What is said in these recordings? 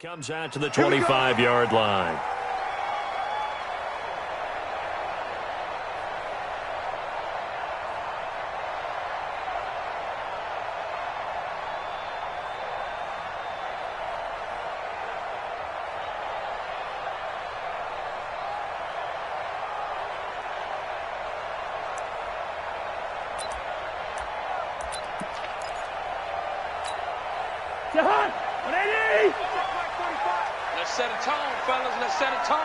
Comes out to the 25-yard line. Let's set a tone, fellas. Let's set a tone.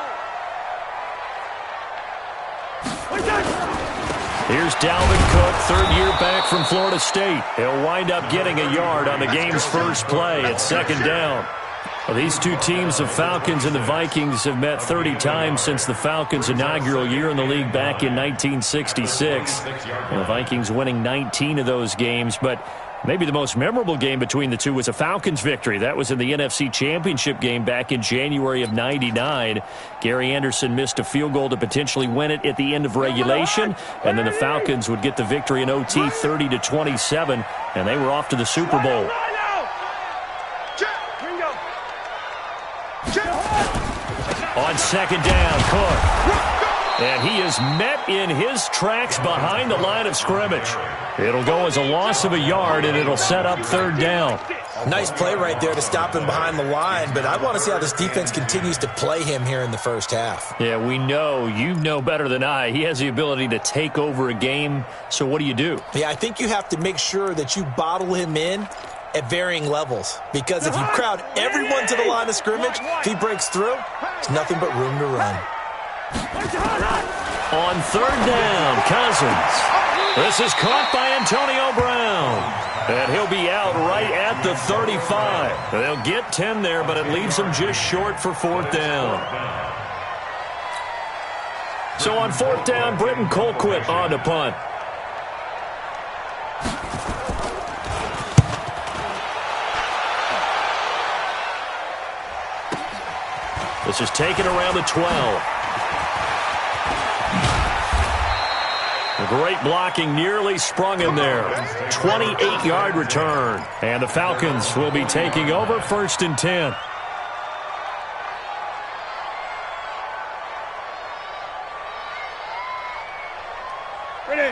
Here's Dalvin Cook, third year back from Florida State. He'll wind up getting a yard on the game's first play at second down. Well, these two teams, the Falcons and the Vikings, have met 30 times since the Falcons' inaugural year in the league back in 1966. And the Vikings winning 19 of those games, but maybe the most memorable game between the two was a Falcons victory. That was in the NFC Championship game back in January of '99. Gary Anderson missed a field goal to potentially win it at the end of regulation, and then the Falcons would get the victory in OT 30-27, and they were off to the Super Bowl. On second down, Cook. And he is met in his tracks behind the line of scrimmage. It'll go as a loss of a yard, and it'll set up third down. Nice play right there to stop him behind the line, but I want to see how this defense continues to play him here in the first half. Yeah, we know. You know better than I. He has the ability to take over a game, so what do you do? Yeah, I think you have to make sure that you bottle him in at varying levels, because if you crowd everyone to the line of scrimmage, if he breaks through, there's nothing but room to run. On third down, Cousins. This is caught by Antonio Brown. And he'll be out right at the 35. They'll get 10 there, but it leaves them just short for fourth down. So on fourth down, Britton Colquitt on to punt. This is taken around the 12. A great blocking nearly sprung him there. 28-yard return. And the Falcons will be taking over first and 10.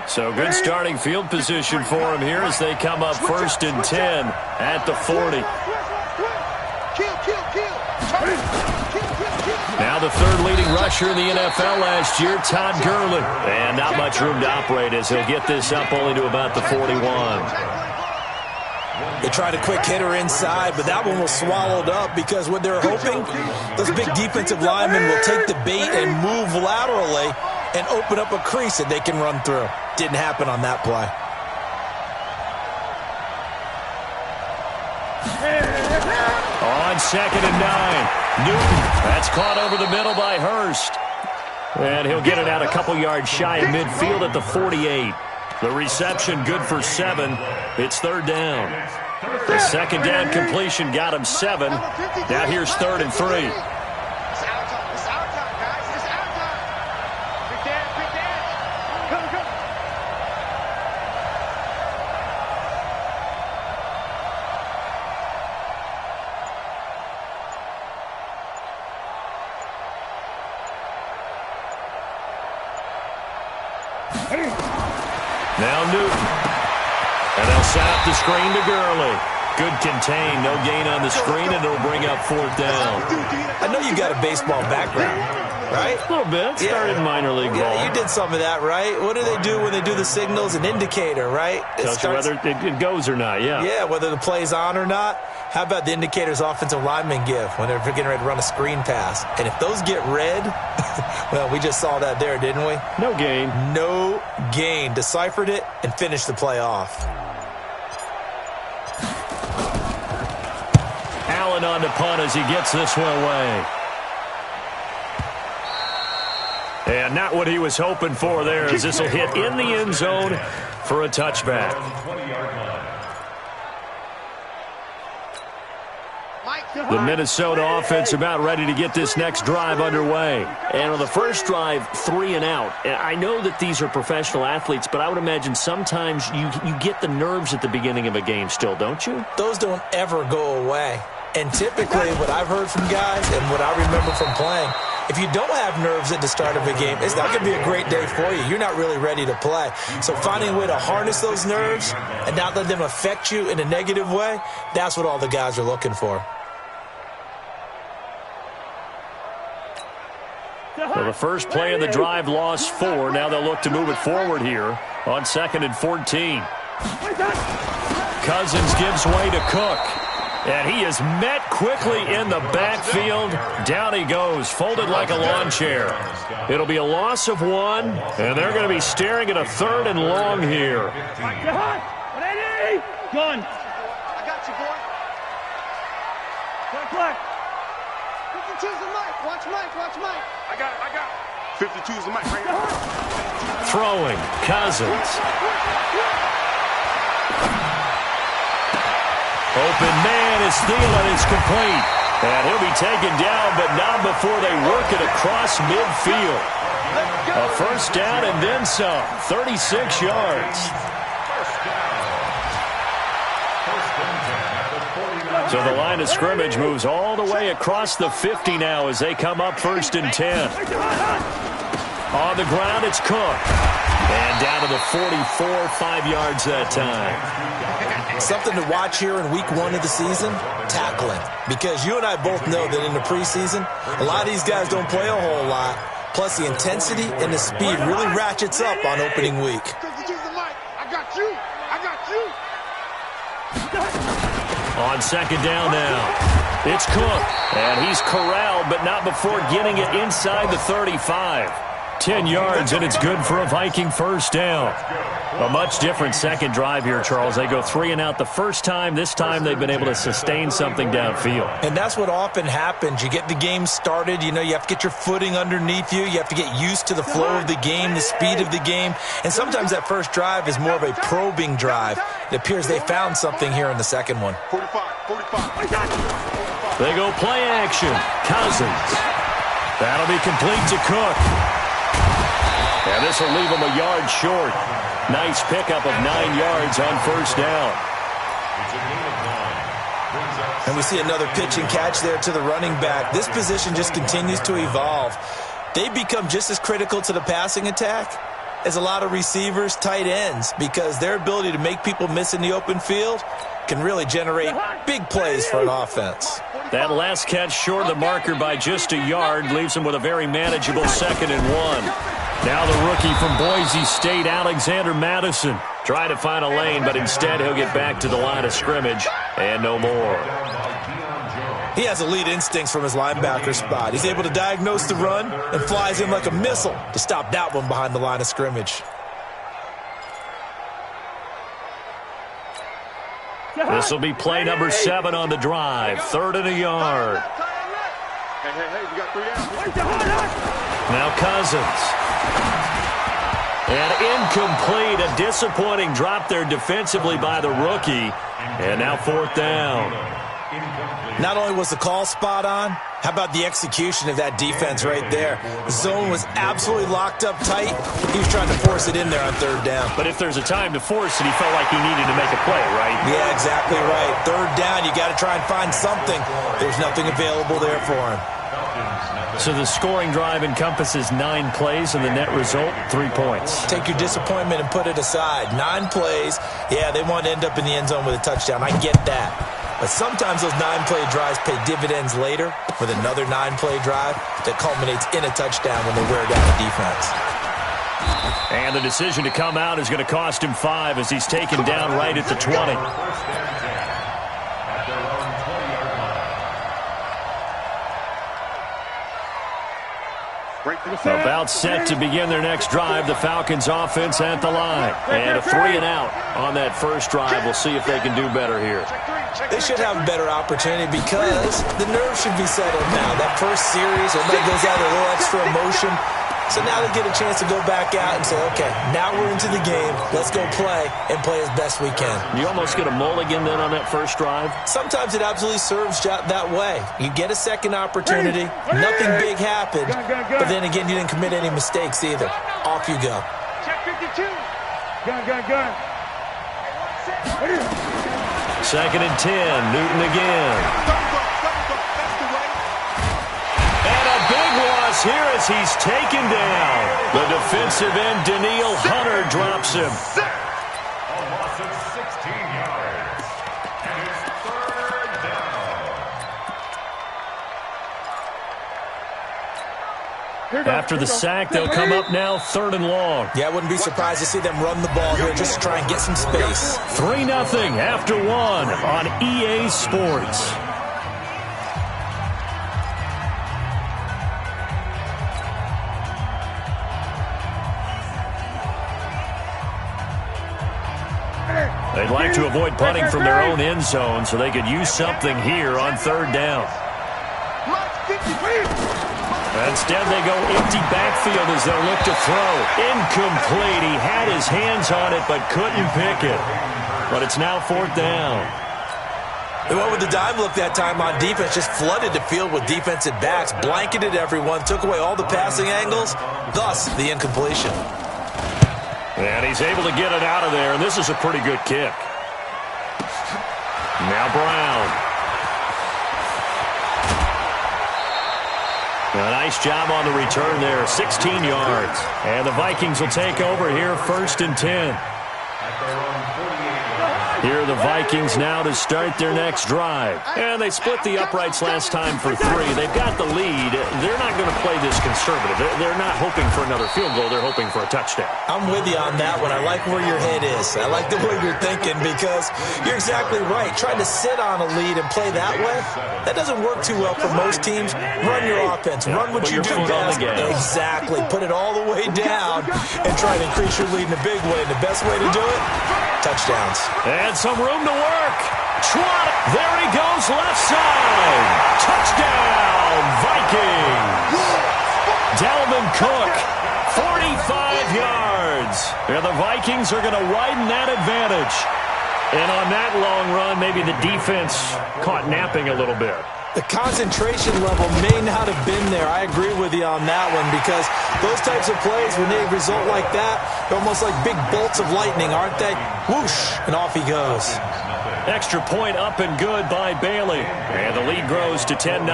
So good starting field position for him here as they come up first and 10 at the 40. Now the third leading rusher in the NFL last year, Todd Gurley. And not much room to operate as he'll get this up only to about the 41. They tried a quick hitter inside, but that one was swallowed up because what they're hoping, those big defensive linemen will take the bait and move laterally and open up a crease that they can run through. Didn't happen on that play. On second and 9, Newton. That's caught over the middle by Hurst. And he'll get it out a couple yards shy of midfield at the 48. The reception good for 7. It's third down. The second down completion got him 7. Now here's third and 3. Now Newton. And they'll set up the screen to Gurley. Good contain, no gain on the screen, and it'll bring up fourth down. I know you got a baseball background, right? A little bit. Started minor league ball. Yeah, you did some of that, right? What do they do when they do the signals? An indicator, right? Tells you whether it goes or not, yeah. Yeah, whether the play's on or not. How about the indicators offensive linemen give when they're getting ready to run a screen pass? And if those get red, well, we just saw that there, didn't we? No gain. No gain. Deciphered it and finished the play off. Allen on the punt as he gets this one away. And not what he was hoping for there, as this will hit in the end zone for a touchback. The Minnesota offense about ready to get this next drive underway. And on the first drive, 3 and out. I know that these are professional athletes, but I would imagine sometimes you get the nerves at the beginning of a game still, don't you? Those don't ever go away. And typically what I've heard from guys and what I remember from playing, if you don't have nerves at the start of a game, it's not going to be a great day for you. You're not really ready to play. So finding a way to harness those nerves and not let them affect you in a negative way, that's what all the guys are looking for. Well, the first play of the drive lost 4. Now they'll look to move it forward here on 2nd and 14. Cousins gives way to Cook. And he is met quickly in the backfield. Down he goes, folded like a lawn chair. It'll be a loss of 1, and they're going to be staring at a 3rd and long here. Gun. I got you, boy. Black. 52's the mic. Watch Mike. I got it. 52's the mic right here. Throwing, Cousins. Open man is Thielen. It's complete. And he'll be taken down, but not before they work it across midfield. A first down and then some. 36 yards. So the line of scrimmage moves all the way across the 50 now as they come up 1st and 10. On the ground, it's Cook. And down to the 44, 5 yards that time. Something to watch here in week 1 of the season, tackling. Because you and I both know that in the preseason, a lot of these guys don't play a whole lot. Plus, the intensity and the speed really ratchets up on opening week. I got you. On 2nd down now, it's Cook. And he's corralled, but not before getting it inside the 35. 10 yards, and it's good for a Viking first down. A much different second drive here, Charles. They go 3 and out the first time. This time they've been able to sustain something downfield. And that's what often happens. You get the game started. You know, you have to get your footing underneath you. You have to get used to the flow of the game, the speed of the game. And sometimes that first drive is more of a probing drive. It appears they found something here in the second one. 45. They go play action. Cousins. That'll be complete to Cook. And this will leave him a yard short. Nice pickup of 9 yards on first down. And we see another pitch and catch there to the running back. This position just continues to evolve. They become just as critical to the passing attack as a lot of receivers, tight ends, because their ability to make people miss in the open field can really generate big plays for an offense. That last catch short of the marker by just a yard leaves him with a very manageable 2nd and 1. Now the rookie from Boise State, Alexander Madison, trying to find a lane, but instead he'll get back to the line of scrimmage and no more. He has elite instincts from his linebacker spot. He's able to diagnose the run and flies in like a missile to stop that one behind the line of scrimmage. This will be play number 7 on the drive. 3rd and a yard. Hey, we got 3 out. Now Cousins. And incomplete. A disappointing drop there defensively by the rookie. And now 4th down. Not only was the call spot on, how about the execution of that defense right there? The zone was absolutely locked up tight. He was trying to force it in there on 3rd down. But if there's a time to force it, he felt like he needed to make a play, right? Yeah, exactly right. 3rd down, you got to try and find something. There's nothing available there for him. So the scoring drive encompasses 9 plays, and the net result, 3 points. Take your disappointment and put it aside. 9 plays. Yeah, they want to end up in the end zone with a touchdown. I get that. But sometimes those 9-play drives pay dividends later with another 9-play drive that culminates in a touchdown when they wear down the defense. And the decision to come out is going to cost him 5 as he's taken down right at the 20. About set to begin their next drive, the Falcons offense at the line. And a 3 and out on that first drive. We'll see if they can do better here. They should have a better opportunity because the nerves should be settled now. That first series, everybody goes out with a little extra emotion. So now they get a chance to go back out and say, okay, now we're into the game. Let's go play and play as best we can. You almost get a mulligan then on that first drive? Sometimes it absolutely serves that way. You get a second opportunity. Nothing big happened. But then again, you didn't commit any mistakes either. Off you go. Check 52. Gun. 2nd and 10. Newton again. loss here as he's taken down. The defensive end, Daniil Hunter, drops him. A loss of 16 yards. And it's third down. After the sack, they'll come up now 3rd and long. Yeah, I wouldn't be surprised to see them run the ball here just to try and get some space. 3-0 after 1 on EA Sports. They'd like to avoid punting from their own end zone so they could use something here on 3rd down. Instead, they go empty backfield as they'll look to throw. Incomplete. He had his hands on it but couldn't pick it. But it's now 4th down. They went with the dime look that time on defense, just flooded the field with defensive backs, blanketed everyone, took away all the passing angles, thus the incompletion. And he's able to get it out of there, and this is a pretty good kick. Now Brown. A nice job on the return there, 16 yards. And the Vikings will take over here 1st and 10. Here are the Vikings now to start their next drive. And they split the uprights last time for 3. They've got the lead. They're not going to play this conservative. They're not hoping for another field goal. They're hoping for a touchdown. I'm with you on that one. I like where your head is. I like the way you're thinking because you're exactly right. Trying to sit on a lead and play that way, that doesn't work too well for most teams. Run your offense. Run what you do best. Exactly. Put it all the way down and try to increase your lead in a big way. And the best way to do it, touchdowns. And some room to work. Trot. There he goes, left side. Touchdown, Vikings. Dalvin Cook, 45 yards. And the Vikings are going to widen that advantage. And on that long run, maybe the defense caught napping a little bit. The concentration level may not have been there. I agree with you on that one because those types of plays, when they result like that, they're almost like big bolts of lightning, aren't they? Whoosh, and off he goes. Extra point up and good by Bailey. And the lead grows to 10-0.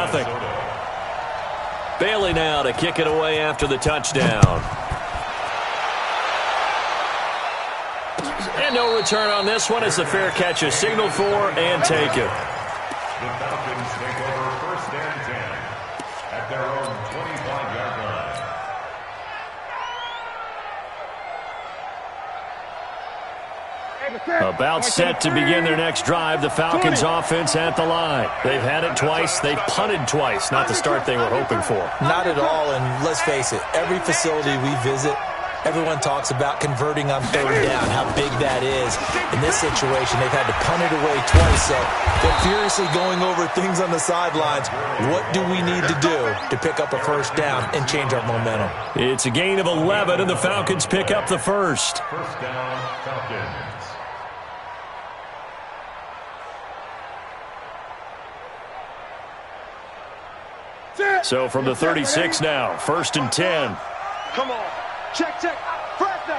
Bailey now to kick it away after the touchdown. And no return on this one as the fair catch is signaled for and taken. The Falcons take over 1st and 10 at their own 25-yard line. About set to begin their next drive, the Falcons offense at the line. They've had it twice. They've punted twice. Not the start they were hoping for. Not at all, and let's face it, every facility we visit, everyone talks about converting on 3rd down, how big that is. In this situation, they've had to punt it away twice, so they're furiously going over things on the sidelines. What do we need to do to pick up a 1st down and change our momentum? It's a gain of 11, and the Falcons pick up the 1st. 1st down, Falcons. So from the 36 now, 1st and 10. Come on. Check. Fresno.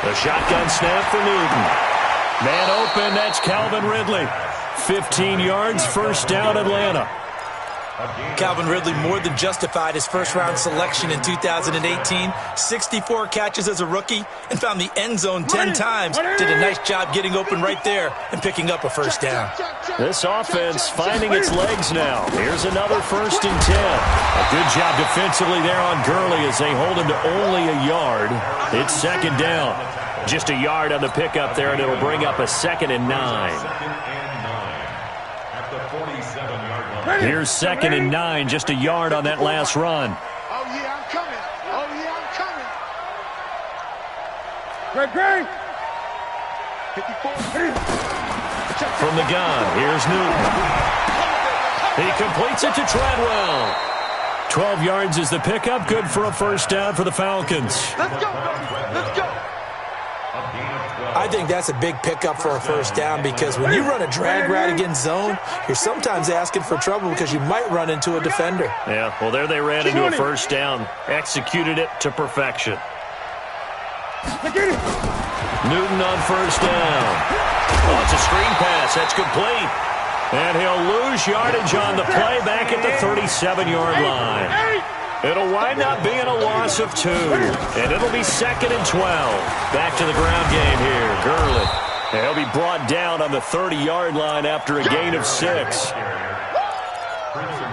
The shotgun snap for Newton. Man open, that's Calvin Ridley. 15 yards, 1st down, Atlanta. Calvin Ridley more than justified his first-round selection in 2018. 64 catches as a rookie and found the end zone 10 times. Did a nice job getting open right there and picking up a 1st down. This offense finding its legs now. Here's another 1st and 10. A good job defensively there on Gurley as they hold him to only a yard. It's 2nd down. Just a yard on the pickup there, and it'll bring up a 2nd and 9. Here's 2nd and 9, just a yard on that last run. Oh, yeah, I'm coming. Great. 54. From the gun, here's Newton. He completes it to Treadwell. 12 yards is the pickup, good for a 1st down for the Falcons. Let's go. I think that's a big pickup for a 1st down because when you run a drag route against zone, you're sometimes asking for trouble because you might run into a defender. Yeah, well, there they ran into a 1st down. Executed it to perfection. Newton on 1st down. Oh, it's a screen pass. That's complete. And he'll lose yardage on the play back at the 37-yard line. It'll wind up being a loss of 2. And it'll be 2nd and 12. Back to the ground game here. Gurley. He'll be brought down on the 30-yard line after a gain of 6.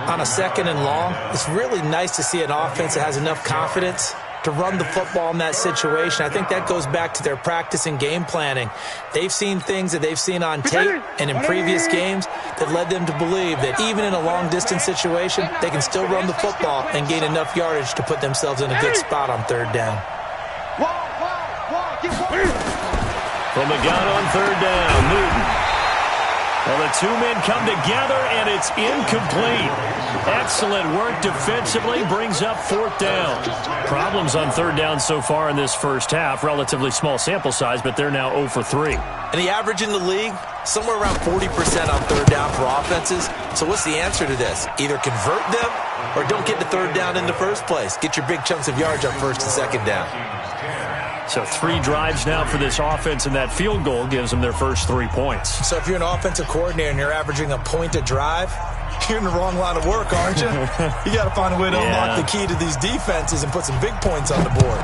On a 2nd and long, it's really nice to see an offense that has enough confidence to run the football in that situation. I think that goes back to their practice and game planning. They've seen things that they've seen on tape and in previous games that led them to believe that even in a long-distance situation, they can still run the football and gain enough yardage to put themselves in a good spot on 3rd down. From the gun on 3rd down, Newton. Well, the 2 men come together, and it's incomplete. Excellent work defensively, brings up 4th down. Problems on 3rd down so far in this first half. Relatively small sample size, but they're now 0 for 3. And the average in the league, somewhere around 40% on 3rd down for offenses. So what's the answer to this? Either convert them or don't get to 3rd down in the first place. Get your big chunks of yards on 1st and 2nd down. So 3 drives now for this offense, and that field goal gives them their first 3 points. So if you're an offensive coordinator and you're averaging a point a drive, you're in the wrong line of work, aren't you? You got to find a way to unlock the key to these defenses and put some big points on the board.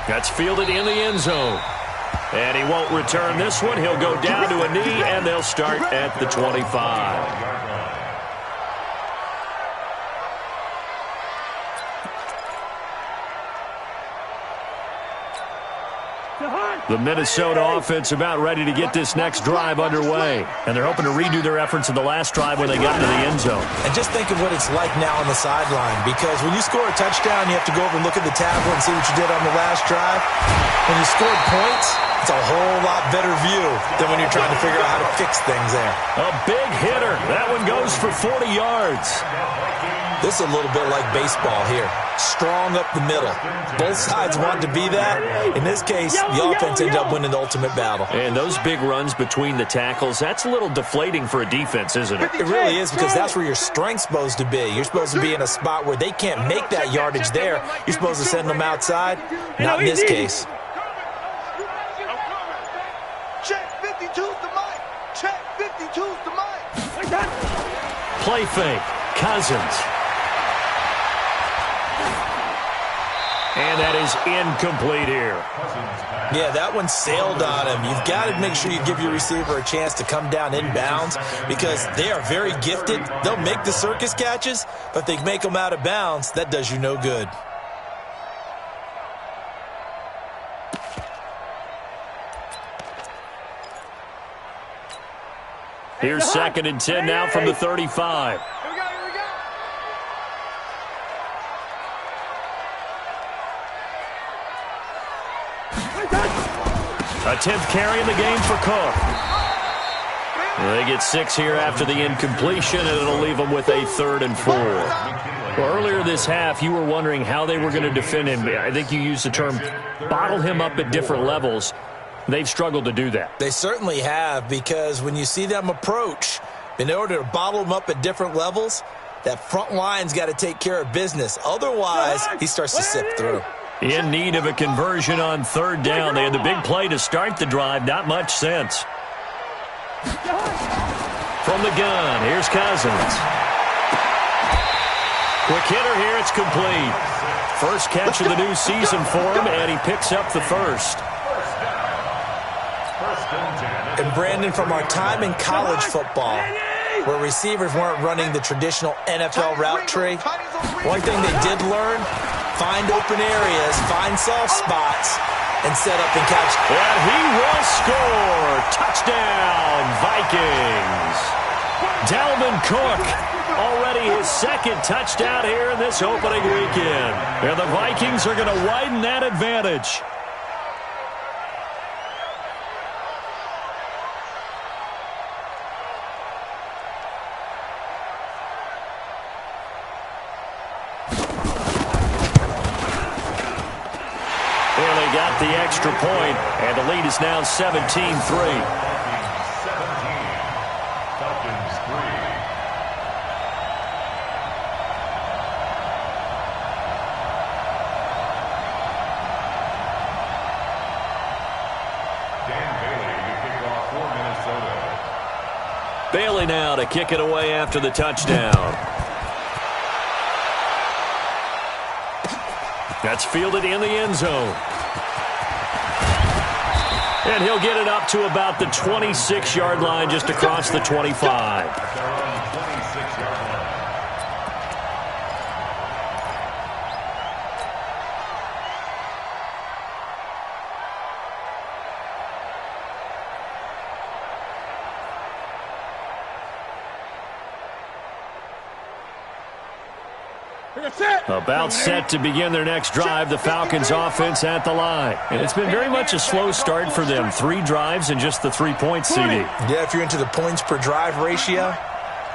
That's fielded in the end zone. And he won't return this one. He'll go down to a knee, and they'll start at the 25. The Minnesota offense about ready to get this next drive underway. And they're hoping to redo their efforts in the last drive when they got into the end zone. And just think of what it's like now on the sideline, because when you score a touchdown, you have to go over and look at the tablet and see what you did on the last drive. When you scored points, it's a whole lot better view than when you're trying to figure out how to fix things there. A big hitter. That one goes for 40 yards. This is a little bit like baseball here. Strong up the middle. Both sides want to be that. In this case, the offense ended up winning the ultimate battle. And those big runs between the tackles, that's a little deflating for a defense, isn't it? It really is, because that's where your strength's supposed to be. You're supposed to be in a spot where they can't make that yardage there. You're supposed to send them outside. Not in this case. Check 52's the mic. Check 52's the mic. Play fake. Cousins. And that is incomplete here. Yeah, that one sailed on him. You've got to make sure you give your receiver a chance to come down inbounds, because they are very gifted. They'll make the circus catches, but if they make them out of bounds, that does you no good. Here's 2nd and 10 now from the 35. A 10th carry in the game for Cook. They get 6 here after the incompletion, and it'll leave them with a 3rd and 4. Well, earlier this half, you were wondering how they were going to defend him. I think you used the term bottle him up at different levels. They've struggled to do that. They certainly have, because when you see them approach, in order to bottle them up at different levels, that front line's got to take care of business. Otherwise, he starts to sip through. In need of a conversion on 3rd down. They had the big play to start the drive. Not much sense. From the gun, here's Cousins. Quick hitter here, it's complete. First catch of the new season for him, and he picks up the first. And Brandon, from our time in college football, where receivers weren't running the traditional NFL route tree, one thing they did learn: find open areas, find soft spots, and set up and catch. And he will score. Touchdown, Vikings. Dalvin Cook, already his 2nd touchdown here in this opening weekend. And the Vikings are going to widen that advantage. Got the extra point, and the lead is now 17-3. Bailey now to kick it away after the touchdown. That's fielded in the end zone. And he'll get it up to about the 26-yard line, just across the 25. About set to begin their next drive, the Falcons offense at the line. And it's been very much a slow start for them. 3 drives and just the 3 points, CD. Yeah, if you're into the points per drive ratio,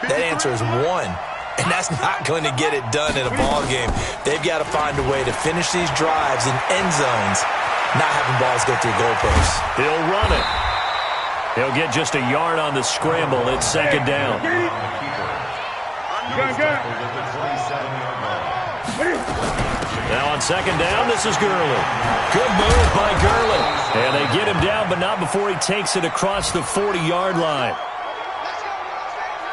that answer is 1. And that's not going to get it done in a ball game. They've got to find a way to finish these drives in end zones, not having balls go through goalposts. He'll run it. He'll get just a yard on the scramble. It's second down. Now on second down, this is Gurley. Good move by Gurley. And they get him down, but not before he takes it across the 40-yard line.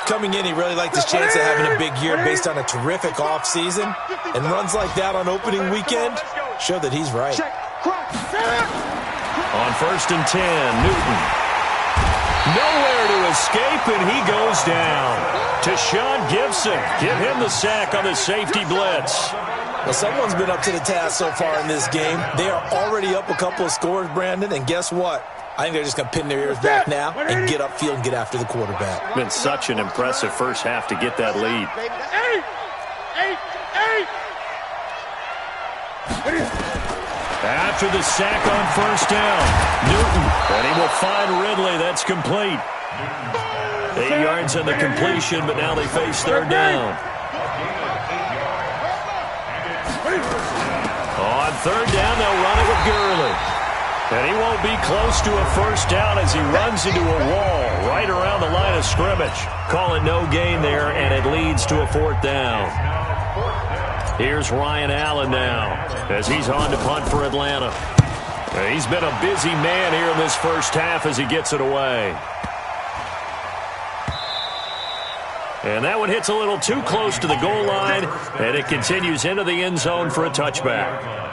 Coming in, he really liked his chance of having a big year based on a terrific offseason. And runs like that on opening weekend show that he's right. On 1st and 10, Newton. Nowhere to escape, and he goes down. To Sean Gibson. Give him the sack on the safety blitz. Well, someone's been up to the task so far in this game. They are already up a couple of scores, Brandon, and guess what? I think they're just going to pin their ears back now and get upfield and get after the quarterback. Been such an impressive first half to get that lead. After the sack on 1st down, Newton, and he will find Ridley. That's complete. 8 yards on the completion, but now they face 3rd down. On 3rd down, they'll run it with Gurley. And he won't be close to a 1st down as he runs into a wall right around the line of scrimmage. Call it no gain there, and it leads to a 4th down. Here's Ryan Allen now as he's on to punt for Atlanta. He's been a busy man here in this first half as he gets it away. And that one hits a little too close to the goal line, and it continues into the end zone for a touchback.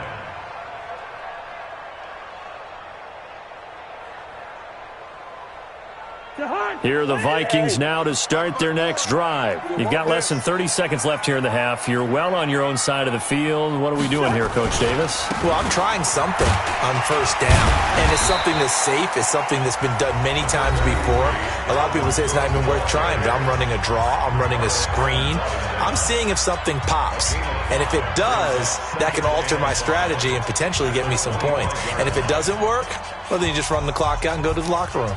Here are the Vikings now to start their next drive. You've got less than 30 seconds left here in the half. You're well on your own side of the field. What are we doing here, Coach Davis? Well, I'm trying something on 1st down, and it's something that's safe. It's something that's been done many times before. A lot of people say it's not even worth trying, but I'm running a draw. I'm running a screen. I'm seeing if something pops, and if it does, that can alter my strategy and potentially get me some points. And if it doesn't work, well, then you just run the clock out and go to the locker room.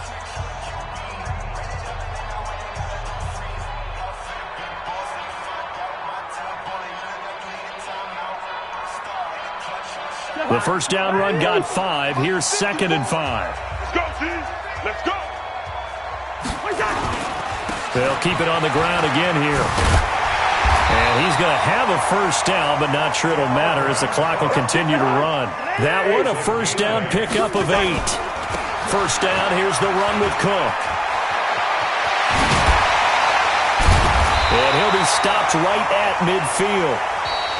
The 1st down run got 5. Here's 2nd and 5. Let's go, team. Let's go. They'll keep it on the ground again here. And he's going to have a 1st down, but not sure it'll matter as the clock will continue to run. That one, a 1st down pickup of 8. 1st down, here's the run with Cook. And he'll be stopped right at midfield.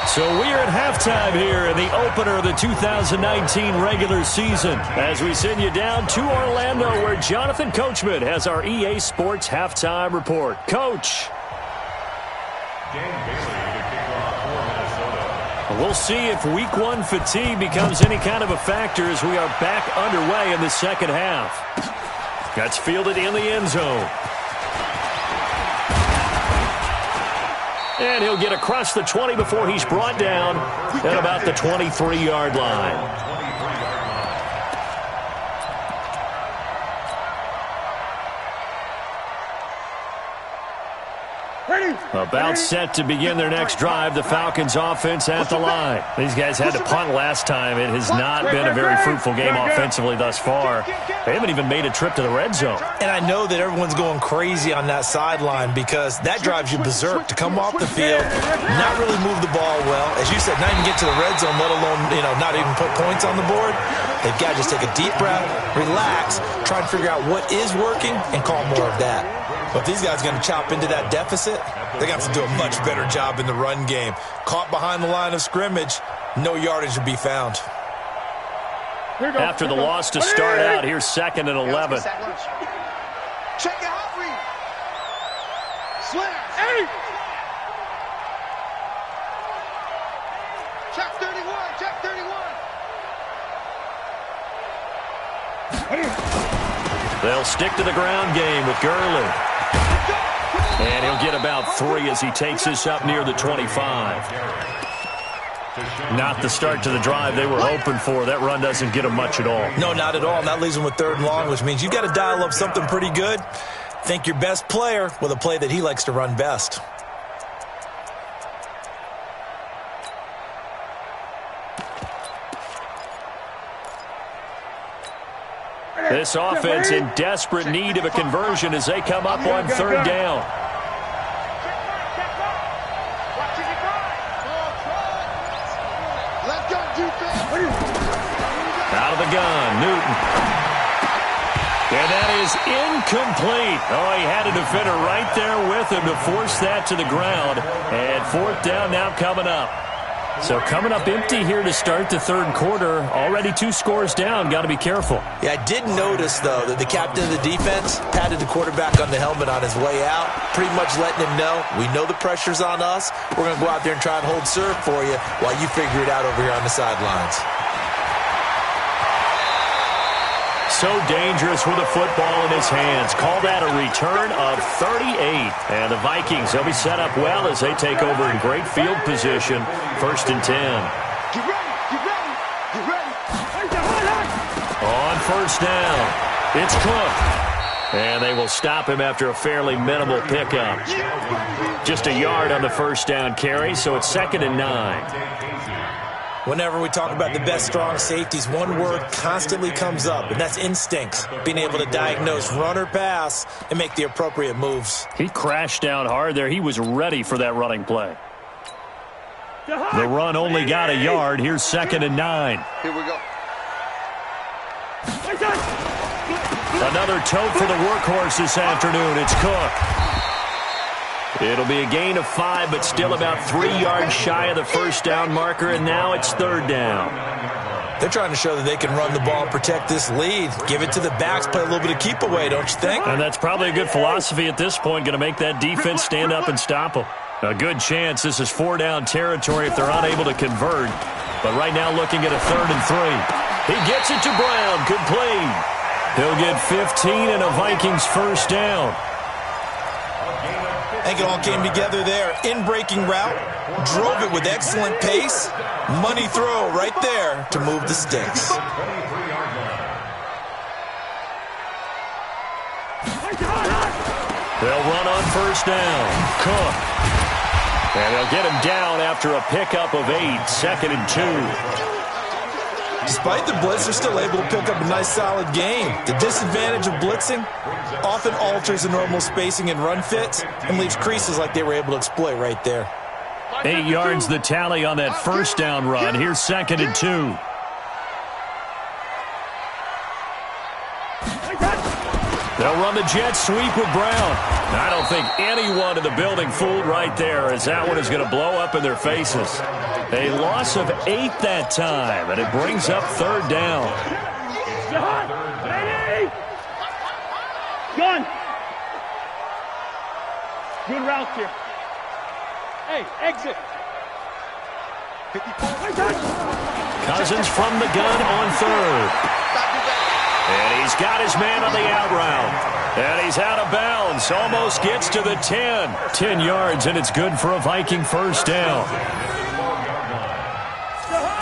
So we are at halftime here in the opener of the 2019 regular season as we send you down to Orlando where Jonathan Coachman has our EA Sports halftime report. Coach. We'll see if week 1 fatigue becomes any kind of a factor as we are back underway in the second half. That's fielded in the end zone. And he'll get across the 20 before he's brought down at about the 23-yard line. About set to begin their next drive, the Falcons offense at the line. These guys had to punt last time. It has not been a very fruitful game offensively thus far. They haven't even made a trip to the red zone. And I know that everyone's going crazy on that sideline because that drives you berserk to come off the field, not really move the ball well. As you said, not even get to the red zone, let alone, not even put points on the board. They've got to just take a deep breath, relax, try to figure out what is working, and call more of that. But if these guys are going to chop into that deficit, they got to do a much better job in the run game. Caught behind the line of scrimmage, no yardage to be found. After the loss to start out, here's 2nd and 11. Check it out, read. Slash. Check 31. Check 31. They'll stick to the ground game with Gurley. And he'll get about 3 as he takes this up near the 25. Not the start to the drive they were hoping for. That run doesn't get them much at all. No, not at all. And that leaves them with 3rd and long, which means you've got to dial up something pretty good. Think your best player with a play that he likes to run best. This offense in desperate need of a conversion as they come up on 3rd down. Out of the gun, Newton. And that is incomplete. Oh, he had a defender right there with him to force that to the ground. And 4th down now coming up. So coming up empty here to start the 3rd quarter. Already 2 scores down. Got to be careful. Yeah, I did notice, though, that the captain of the defense patted the quarterback on the helmet on his way out, pretty much letting him know, we know the pressure's on us. We're going to go out there and try and hold serve for you while you figure it out over here on the sidelines. So dangerous with a football in his hands. Call that a return of 38. And the Vikings, they'll be set up well as they take over in great field position. 1st and 10. Get ready, get ready, get ready. On 1st down, it's Cook. And they will stop him after a fairly minimal pickup. Just a yard on the 1st down carry, so it's 2nd and 9. Whenever we talk about the best strong safeties, one word constantly comes up, and that's instincts. Being able to diagnose run or pass and make the appropriate moves. He crashed down hard there. He was ready for that running play. The run only got a yard. Here's 2nd and 9. Here we go. Another tote for the workhorse this afternoon. It's Cook. It'll be a gain of 5, but still about 3 yards shy of the 1st down marker, and now it's 3rd down. They're trying to show that they can run the ball and protect this lead. Give it to the backs, play a little bit of keep away, don't you think? And that's probably a good philosophy at this point, going to make that defense stand up and stop them. A good chance this is 4 down territory if they're unable to convert. But right now looking at a 3rd and 3. He gets it to Brown, complete. He'll get 15 and a Vikings 1st down. I think it all came together there. In-breaking route, drove it with excellent pace. Money throw right there to move the sticks. They'll run on 1st down. Cook. And they'll get him down after a pickup of 8, 2nd and 2. Despite the blitz, they're still able to pick up a nice, solid game. The disadvantage of blitzing often alters the normal spacing and run fits and leaves creases like they were able to exploit right there. 8 yards the tally on that 1st down run. Here's 2nd and 2. They'll run the jet sweep with Brown. I don't think anyone in the building fooled right there, as that one is going to blow up in their faces. A loss of 8 that time, and it brings up 3rd down. Gun. Good route here. Hey, exit. Cousins from the gun on 3rd. And he's got his man on the out route. And he's out of bounds. Almost gets to the 10. 10 yards, and it's good for a Viking 1st down.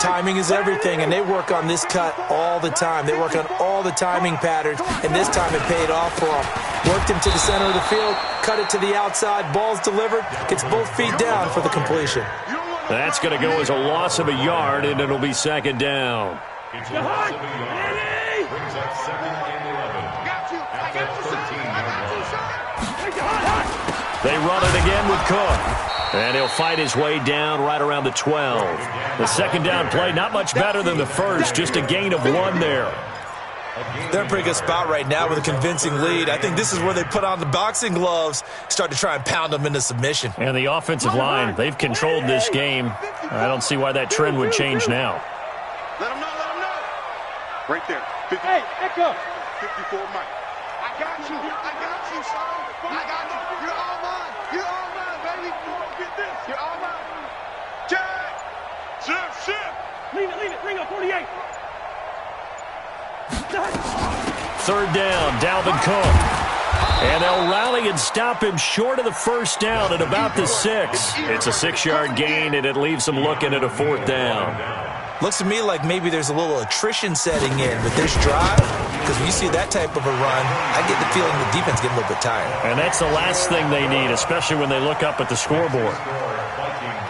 Timing is everything, and they work on this cut all the time. They work on all the timing patterns, and this time it paid off for them. Worked him to the center of the field, cut it to the outside, ball's delivered, gets both feet down for the completion. That's going to go as a loss of a yard, and it'll be 2nd down. It's a loss of a yard. Brings up 2nd and 11. At the 13-yard line. They run it again with Cook. And he'll fight his way down right around the 12. The 2nd down play, not much better than the 1st, just a gain of 1 there. They're in a pretty good spot right now with a convincing lead. I think this is where they put on the boxing gloves, start to try and pound them into submission. And the offensive line, they've controlled this game. I don't see why that trend would change now. Let him know, let him know. Right there. 50, Hey, Echo. 54 Mike. I got you, son. I got you. You're all mine. You're all mine, baby. Get this. You're all mine. Jack. Shift. Lean it. Bring up 48. Third down, Dalvin Cook. And they'll rally and stop him short of the first down at about the 6. It's a 6-yard gain, and it leaves them looking at a 4th down. Looks to me like maybe there's a little attrition setting in with this drive, because when you see that type of a run, I get the feeling the defense getting a little bit tired. And that's the last thing they need, especially when they look up at the scoreboard.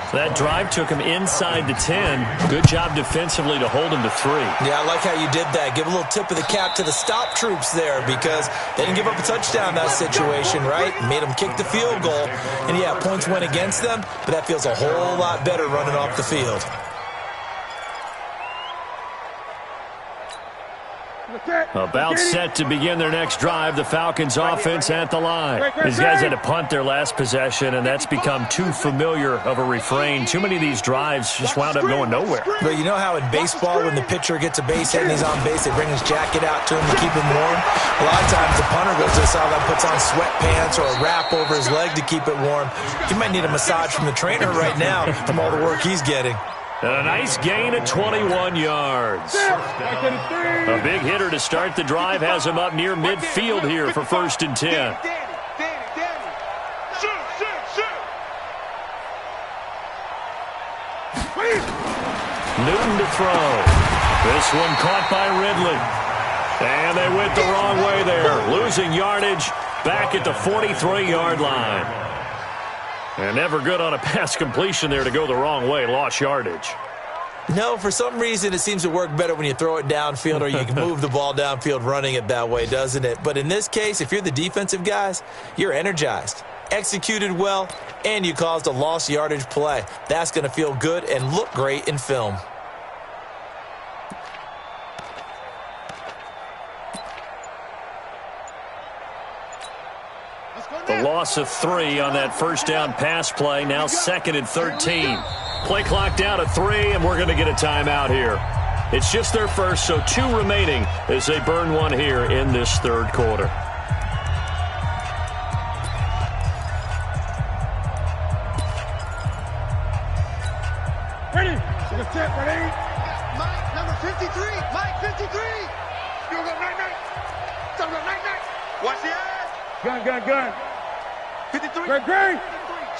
So that drive took him inside the 10. Good job defensively to hold him to 3. Yeah, I like how you did that. Give a little tip of the cap to the stop troops there, because they didn't give up a touchdown in that situation, right? Made them kick the field goal. And, yeah, points went against them, but that feels a whole lot better running off the field. About set to begin their next drive, the Falcons offense at the line. These guys had to punt their last possession, and that's become too familiar of a refrain. Too many of these drives just wound up going nowhere. But you know how in baseball, when the pitcher gets a base hit and he's on base, they bring his jacket out to him to keep him warm? A lot of times the punter goes to the sideline, puts on sweatpants or a wrap over his leg to keep it warm. He might need a massage from the trainer right now from all the work he's getting. And a nice gain of 21 yards. A big hitter to start the drive has him up near midfield here for 1st and 10. Newton to throw. This one caught by Ridley. And they went the wrong way there. Losing yardage back at the 43-yard line. And never good on a pass completion there to go the wrong way. Lost yardage. No, for some reason it seems to work better when you throw it downfield or you can move the ball downfield running it that way, doesn't it? But in this case, if you're the defensive guys, you're energized, executed well, and you caused a lost yardage play. That's going to feel good and look great in film. The loss of 3 on that first down pass play. Now 2nd and 13. Play clock down to 3, and we're going to get a timeout here. It's just their first, so 2 remaining as they burn one here in this 3rd quarter. Ready? Mike, number 53. Mike, 53. You go night. Talk about night. Watch the eyes. Gun. 53. Great.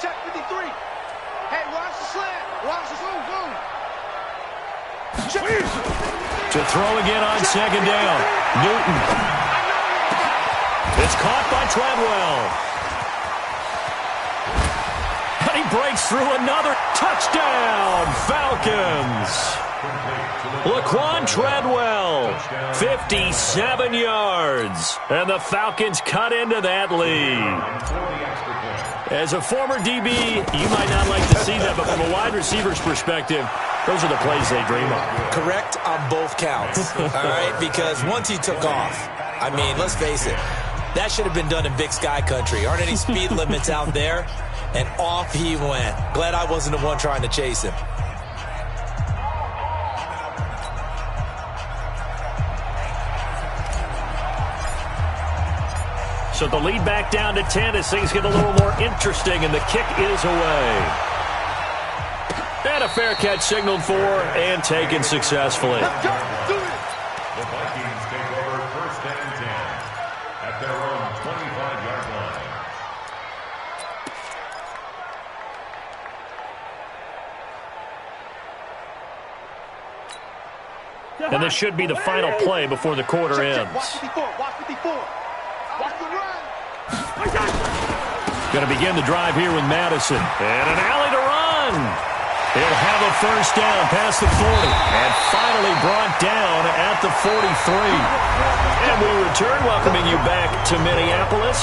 Check 53. Hey, watch the slant. Watch the boom. To throw again on 2nd down. Newton. It's caught by Treadwell. And he breaks through another touchdown. Falcons. Laquan Treadwell, 57 yards. And the Falcons cut into that lead. As a former DB, you might not like to see that, but from a wide receiver's perspective, those are the plays they dream of. Correct on both counts, all right? Because once he took off, I mean, let's face it, that should have been done in Big Sky Country. Aren't any speed limits out there? And off he went. Glad I wasn't the one trying to chase him. So the lead back down to 10 as things get a little more interesting, and the kick is away. And a fair catch signaled for and taken successfully. The Vikings take over 1st and 10 at their own 25-yard line. And this should be the final play before the quarter ends. Watch 54. Watch 54. Watch the run. Going to begin the drive here with Madison. And an alley to run. He'll have a first down past the 40. And finally brought down at the 43. And we return, welcoming you back to Minneapolis.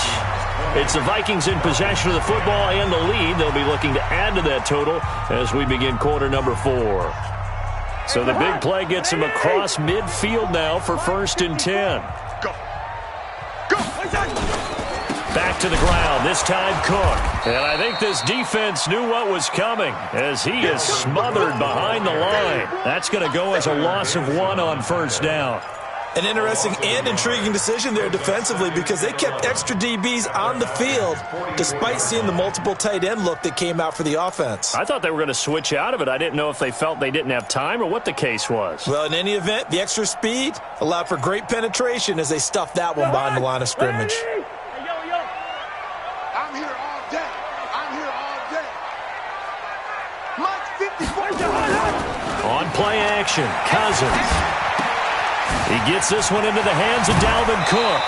It's the Vikings in possession of the football and the lead. They'll be looking to add to that total as we begin quarter number 4. So the big play gets him across midfield now for 1st and 10. Go. Go. Back to the ground, this time Cook. And I think this defense knew what was coming as he is smothered behind the line. That's going to go as a loss of 1 on 1st down. An interesting and intriguing decision there defensively because they kept extra DBs on the field despite seeing the multiple tight end look that came out for the offense. I thought they were going to switch out of it. I didn't know if they felt they didn't have time or what the case was. Well, in any event, the extra speed allowed for great penetration as they stuffed that one behind the line of scrimmage. I'm here all day. I'm here all day. Mike's 54. On play action, Cousins. He gets this one into the hands of Dalvin Cook.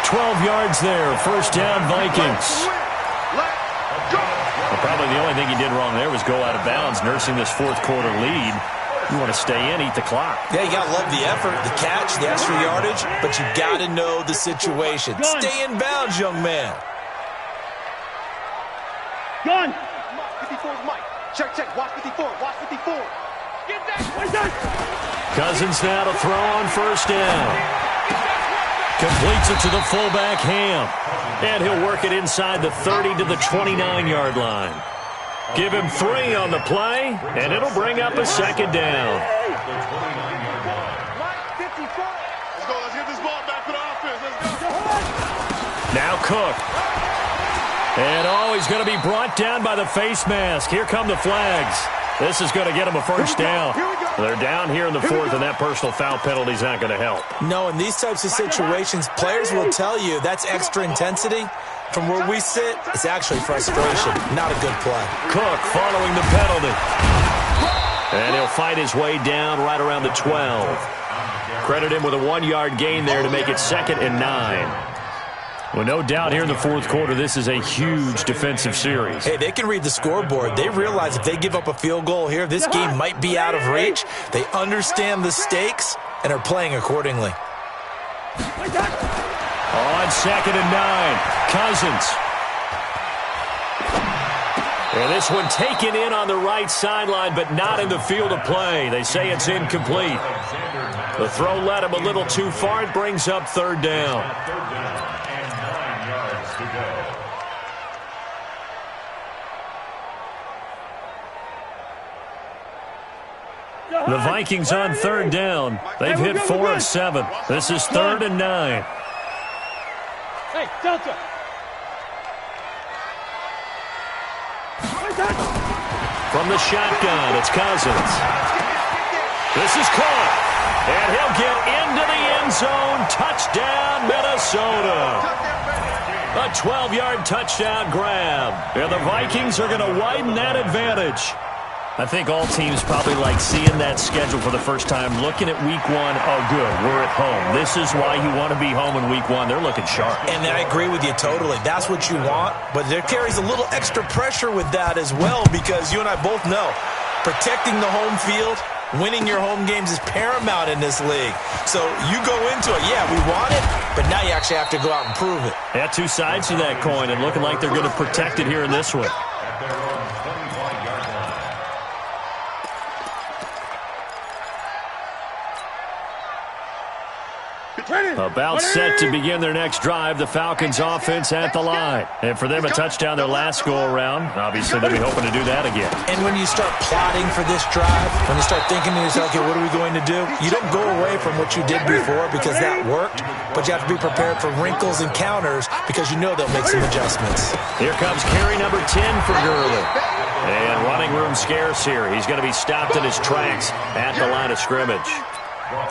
12 yards there, 1st down Vikings. Well, probably the only thing he did wrong there was go out of bounds, nursing this 4th quarter lead. You want to stay in, eat the clock. Yeah, you got to love the effort, the catch, the extra yardage, but you got to know the situation. Stay in bounds, young man. Gun. 54 is Mike. Check, check. Watch 54. Watch 54. Get that. Cousins now to throw on 1st down. Completes it to the fullback, Ham. And he'll work it inside the 30 to the 29-yard line. Give him 3 on the play, and it'll bring up a 2nd down. Let's go. Let's get this ball back for the offense. Let's go. Now Cook. And, he's going to be brought down by the face mask. Here come the flags. This is going to get him a 1st down. They're down here in the 4th, and that personal foul penalty is not going to help. No, in these types of situations, players will tell you that's extra intensity. From where we sit, it's actually frustration, not a good play. Cook following the penalty. And he'll fight his way down right around the 12. Credit him with a 1-yard gain there to make it 2nd and 9. Well, no doubt here in the 4th quarter, this is a huge defensive series. Hey, they can read the scoreboard. They realize if they give up a field goal here, this game might be out of reach. They understand the stakes and are playing accordingly. On 2nd and 9, Cousins. And this one taken in on the right sideline, but not in the field of play. They say it's incomplete. The throw led him a little too far. It brings up 3rd down. The Vikings on 3rd down. They've hit 4 of 7. This is 3rd and 9. Hey, Delta. From the shotgun, it's Cousins. This is caught. And he'll get into the end zone. Touchdown, Minnesota. A 12-yard touchdown grab. And the Vikings are going to widen that advantage. I think all teams probably like seeing that schedule for the first time, looking at week 1. Oh, good, we're at home. This is why you want to be home in week 1. They're looking sharp. And I agree with you totally. That's what you want. But there carries a little extra pressure with that as well because you and I both know protecting the home field, winning your home games is paramount in this league. So you go into it, yeah, we want it, but now you actually have to go out and prove it. Yeah, 2 sides to that coin and looking like they're going to protect it here in this one. About set to begin their next drive. The Falcons offense at the line. And for them, a touchdown their last go-around. Obviously, they'll be hoping to do that again. And when you start plotting for this drive, when you start thinking to yourself, okay, what are we going to do? You don't go away from what you did before because that worked, but you have to be prepared for wrinkles and counters because you know they'll make some adjustments. Here comes carry number 10 for Gurley. And running room scarce here. He's going to be stopped in his tracks at the line of scrimmage.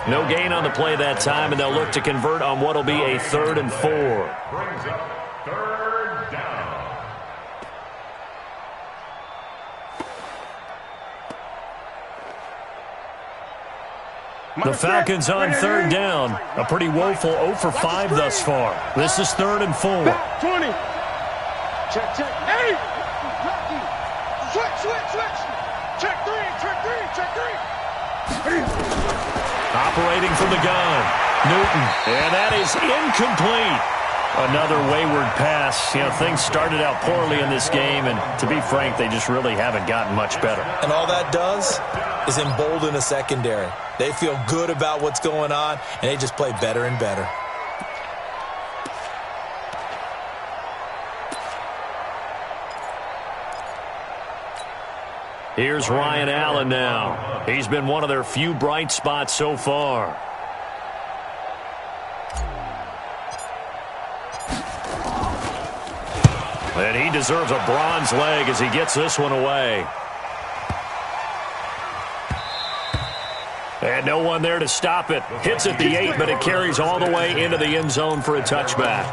No gain on the play that time, and they'll look to convert on what will be a 3rd and 4. Brings up 3rd down. The Falcons on 3rd down. A pretty woeful 0 for 5 thus far. This is 3rd and 4. 20. Check, check. Hey! Switch. Check 3. Operating from the gun, Newton. And that is incomplete. Another wayward pass. You know, things started out poorly in this game, and to be frank, they just really haven't gotten much better. And all that does is embolden a secondary. They feel good about what's going on, and they just play better and better. Here's Ryan Allen now. He's been one of their few bright spots so far. And he deserves a bronze leg as he gets this one away. And no one there to stop it. Hits at the 8, but it carries all the way into the end zone for a touchback.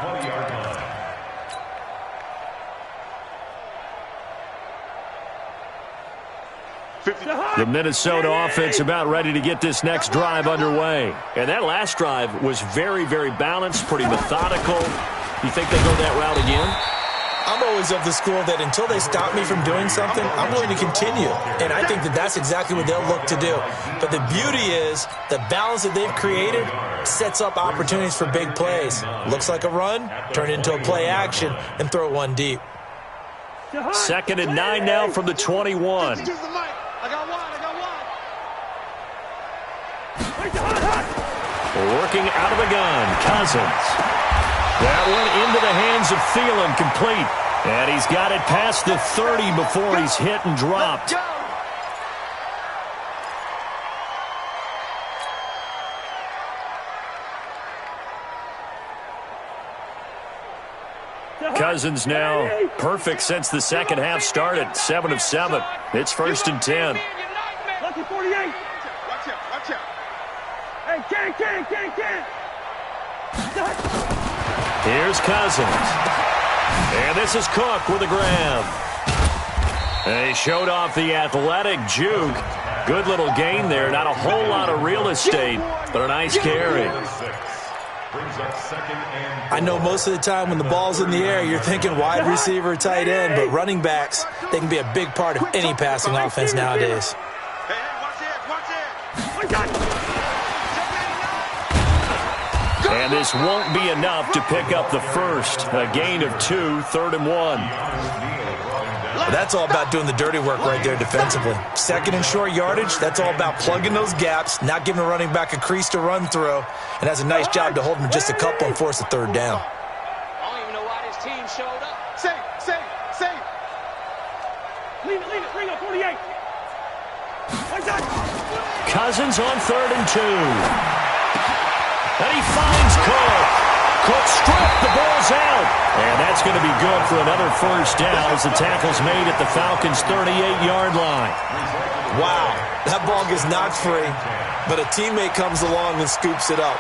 The Minnesota offense about ready to get this next drive underway. And that last drive was very, very balanced, pretty methodical. You think they go that route again? I'm always of the school that until they stop me from doing something, I'm willing to continue. And I think that that's exactly what they'll look to do. But the beauty is the balance that they've created sets up opportunities for big plays. Looks like a run, turn it into a play action, and throw one deep. 2nd and 9 now from the 21. Working out of the gun, Cousins. That one into the hands of Thielen, complete. And he's got it past the 30 before he's hit and dropped. Cousins now perfect since the second half started. 7 of 7. It's 1st and 10. Lucky 48. Watch out. Hey, can't. Here's Cousins. And this is Cook with a grab. And he showed off the athletic juke. Good little gain there. Not a whole lot of real estate, but a nice carry. I know most of the time when the ball's in the air, you're thinking wide receiver, tight end, but running backs, they can be a big part of any passing offense nowadays. Hey, watch it. And this won't be enough to pick up the first. A gain of 2, 3rd and 1. That's all about doing the dirty work right there defensively. 2nd and short yardage, that's all about plugging those gaps, not giving a running back a crease to run through, and has a nice job to hold him just a couple and force a 3rd down. I don't even know why this team showed up. Say. Lean up, 48. Cousins on 3rd and 2. And he finds Cook. Cook stripped, the ball's out. And that's going to be good for another 1st down as the tackle's made at the Falcons' 38-yard line. Wow, that ball gets knocked free, but a teammate comes along and scoops it up.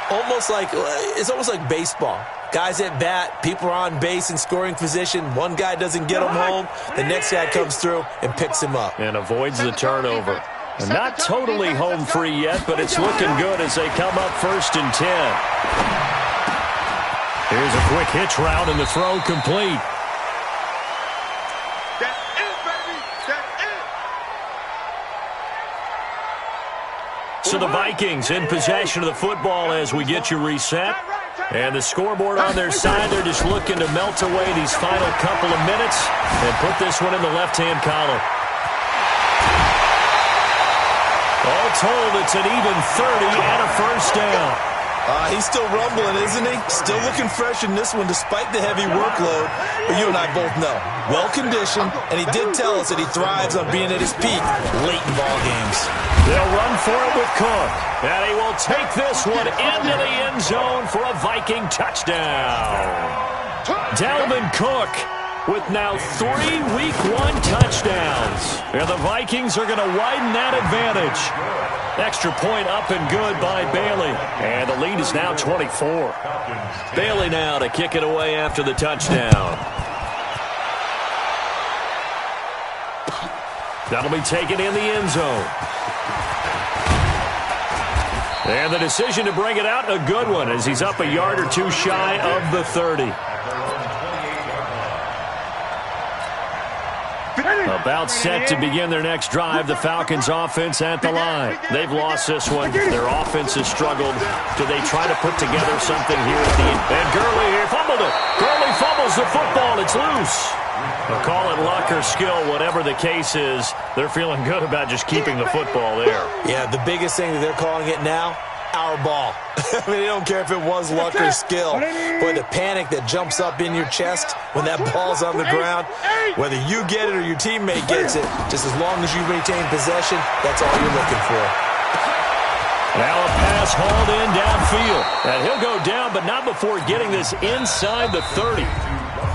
It's almost like baseball. Guys at bat, people are on base in scoring position. One guy doesn't get him home. The next guy comes through and picks him up. And avoids the turnover. And not totally home free yet, but it's looking good as they come up 1st and 10. Here's a quick hitch route and the throw complete. That's it, baby. That's it. So the Vikings in possession of the football as we get you reset. And the scoreboard on their side, they're just looking to melt away these final couple of minutes and put this one in the left-hand column. All told, it's an even 30 and a 1st down. He's still rumbling, isn't he? Still looking fresh in this one despite the heavy workload. But you and I both know, well-conditioned, and he did tell us that he thrives on being at his peak late in ball games. They'll run for it with Cook. And he will take this one into the end zone for a Viking touchdown. Dalvin Cook with now 3 Week 1 touchdowns. And the Vikings are going to widen that advantage. Extra point up and good by Bailey. And the lead is now 24. Bailey now to kick it away after the touchdown. That'll be taken in the end zone. And the decision to bring it out, a good one, as he's up a yard or 2 shy of the 30. About set to begin their next drive. The Falcons offense at the line. They've lost this one. Their offense has struggled. Do they try to put together something here at the end? And Gurley here fumbles It's loose. They'll call it luck or skill, whatever the case is. They're feeling good about just keeping the football there. Yeah, the biggest thing that they're calling it now, our ball. I mean, they don't care if it was luck or skill. Boy, the panic that jumps up in your chest when that ball's on the ground, whether you get it or your teammate gets it, just as long as you maintain possession, that's all you're looking for. Now a pass hauled in downfield. And he'll go down, but not before getting this inside the 30.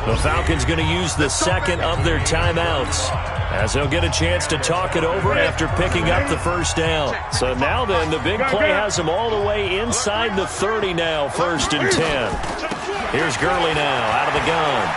The Falcons going to use the second of their timeouts, as they'll get a chance to talk it over after picking up the first down. So now then, the big play has them all the way inside the 30 now, 1st and 10. Here's Gurley now out of the gun.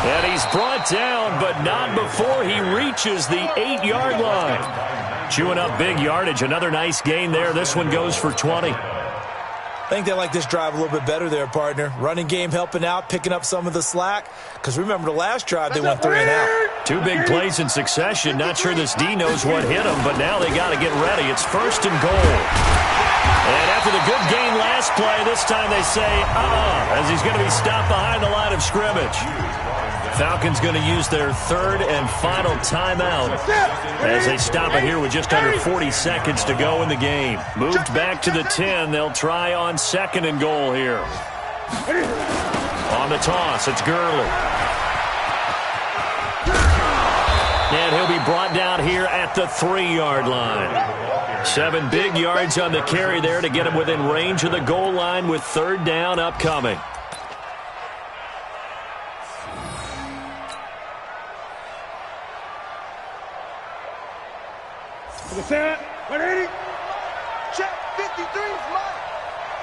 And he's brought down, but not before he reaches the 8-yard line. Chewing up big yardage. Another nice gain there. This one goes for 20. I think they like this drive a little bit better there, partner. Running game helping out, picking up some of the slack. Because remember, the last drive, they went 3 and out. 2 big plays in succession. Not sure this D knows what hit him, but now they got to get ready. It's 1st and goal. And after the good gain last play, this time they say, as he's going to be stopped behind the line of scrimmage. Falcons going to use their 3rd and final timeout as they stop it here with just under 40 seconds to go in the game. Moved back to the 10. They'll try on 2nd and goal here. On the toss, it's Gurley. And he'll be brought down here at the 3-yard line. 7 big yards on the carry there to get him within range of the goal line with 3rd down upcoming. Check 53 is mine.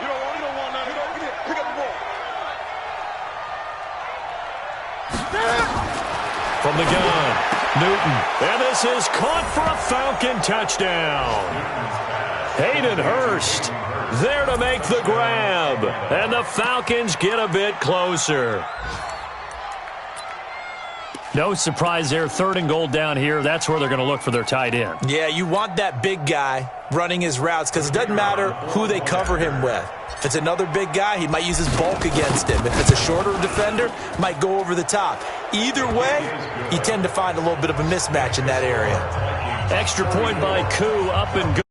You don't want none. Get it. Pick up the ball. From the gun, Newton. And this is caught for a Falcon touchdown. Hayden Hurst there to make the grab. And the Falcons get a bit closer. No surprise there. 3rd and goal down here. That's where they're going to look for their tight end. Yeah, you want that big guy running his routes because it doesn't matter who they cover him with. If it's another big guy, he might use his bulk against him. If it's a shorter defender, might go over the top. Either way, you tend to find a little bit of a mismatch in that area. Extra point by Koo, up and go.